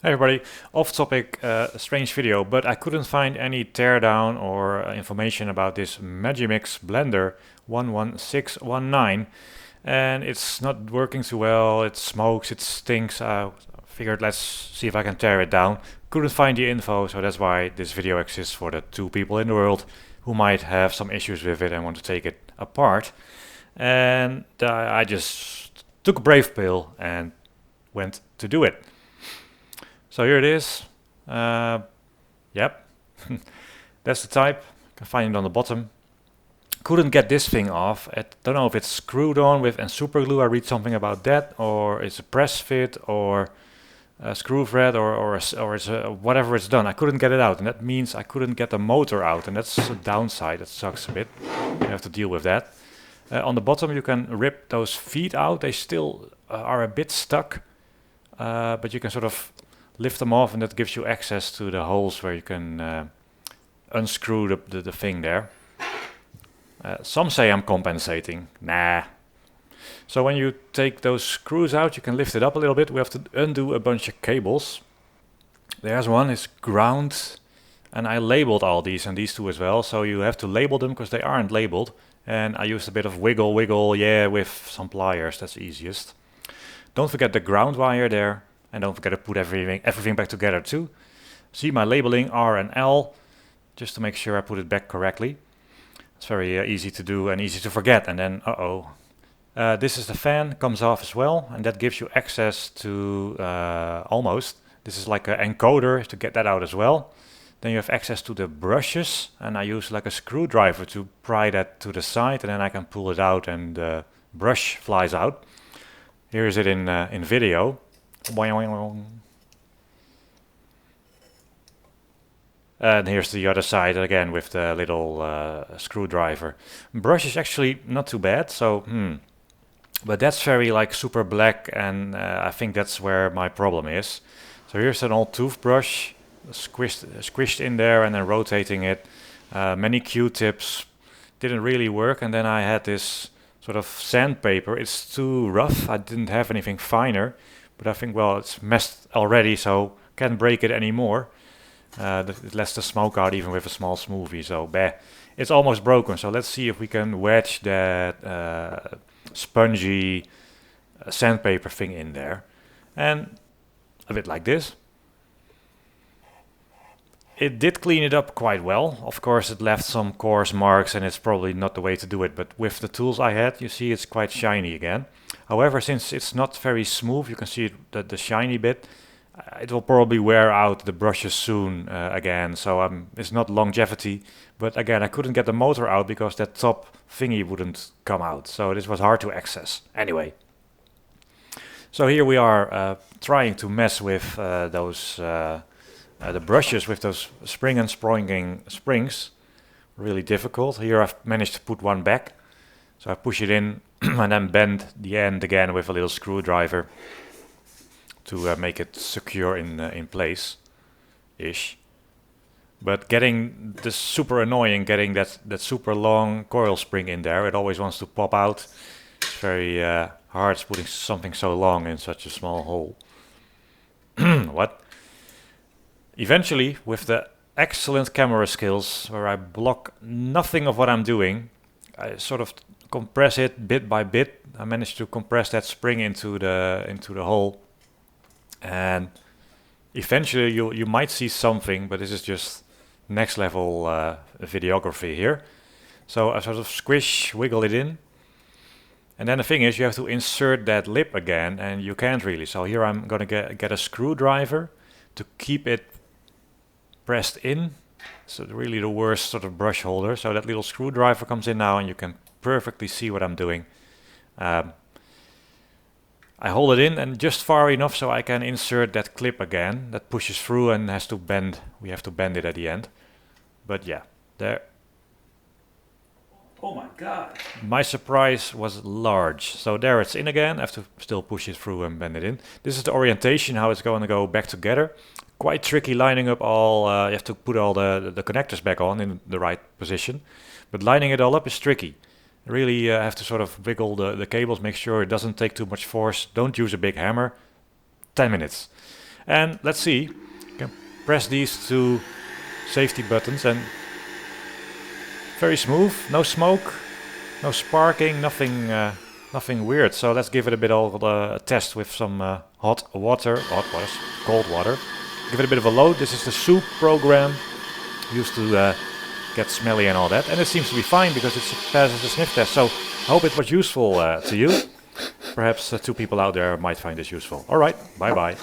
Hey everybody, off topic, strange video, but I couldn't find any teardown or information about this Magimix Blender 11619, and it's not working too well. It smokes, it stinks. I figured let's see if I can tear it down. Couldn't find the info, so that's why this video exists, for the two people in the world who might have some issues with it and want to take it apart. And I just took a brave pill and went to do it. So here it is. Yep, that's the type. You can find it on the bottom. Couldn't get this thing off. I don't know if it's screwed on with and super glue. I read something about that, or it's a press fit, or a screw thread, or it's whatever it's done. I couldn't get it out, and that means I couldn't get the motor out, and that's a downside. That sucks a bit. You have to deal with that. On the bottom, you can rip those feet out. They still are a bit stuck, but you can sort of lift them off, and that gives you access to the holes where you can unscrew the thing there. Some say I'm compensating. Nah. So when you take those screws out, you can lift it up a little bit. We have to undo a bunch of cables. There's one, it's ground, and I labeled all these and these two as well. So you have to label them because they aren't labeled. And I used a bit of wiggle, yeah, with some pliers. That's easiest. Don't forget the ground wire there. And don't forget to put everything back together too. See my labeling R and L, just to make sure I put it back correctly. It's very easy to do and easy to forget. And then, this is the fan, comes off as well, and that gives you access to almost. This is like an encoder to get that out as well. Then you have access to the brushes, and I use like a screwdriver to pry that to the side, and then I can pull it out, and the brush flies out. Here is it in video. And here's the other side again with the little screwdriver. Brush is actually not too bad, so but that's very like super black, and I think that's where my problem is. So here's an old toothbrush squished in there and then rotating it. Many Q-tips didn't really work, and then I had this sort of sandpaper. It's too rough. I didn't have anything finer. But I think, well, it's messed already, so can't break it anymore. It lets the smoke out even with a small smoothie, so it's almost broken. So let's see if we can wedge that spongy sandpaper thing in there. And a bit like this. It did clean it up quite well. Of course, it left some coarse marks, and it's probably not the way to do it. But with the tools I had, you see it's quite shiny again. However, since it's not very smooth, you can see the shiny bit. It will probably wear out the brushes soon again. So it's not longevity. But again, I couldn't get the motor out because that top thingy wouldn't come out. So this was hard to access. Anyway. So here we are trying to mess with those... the brushes with those spring and springs, really difficult. Here I've managed to put one back. So I push it in and then bend the end again with a little screwdriver to make it secure in place-ish. But getting this super annoying, getting that super long coil spring in there. It always wants to pop out. It's very hard putting something so long in such a small hole. What? Eventually, with the excellent camera skills, where I block nothing of what I'm doing, I sort of compress it bit by bit. I managed to compress that spring into the hole, and eventually you might see something, but this is just next level videography here. So I sort of wiggle it in, and then the thing is you have to insert that lip again, and you can't really. So here I'm gonna get a screwdriver to keep it pressed in. So really the worst sort of brush holder. So that little screwdriver comes in now, and you can perfectly see what I'm doing. I hold it in and just far enough so I can insert that clip again. That pushes through and has to bend. We have to bend it at the end. But yeah, there. Oh my god. My surprise was large. So there it's in again. I have to still push it through and bend it in. This is the orientation, how it's going to go back together. Quite tricky lining up all, you have to put all the connectors back on in the right position. But lining it all up is tricky. Really have to sort of wiggle the cables, make sure it doesn't take too much force. Don't use a big hammer. 10 minutes. And let's see, you can press these two safety buttons and very smooth, no smoke, no sparking, nothing weird. So let's give it a bit of a test with some cold water. Give it a bit of a load. This is the soup program used to get smelly and all that, and it seems to be fine because it passes the sniff test. So I hope it was useful to you. Perhaps two people out there might find this useful. Alright, bye bye.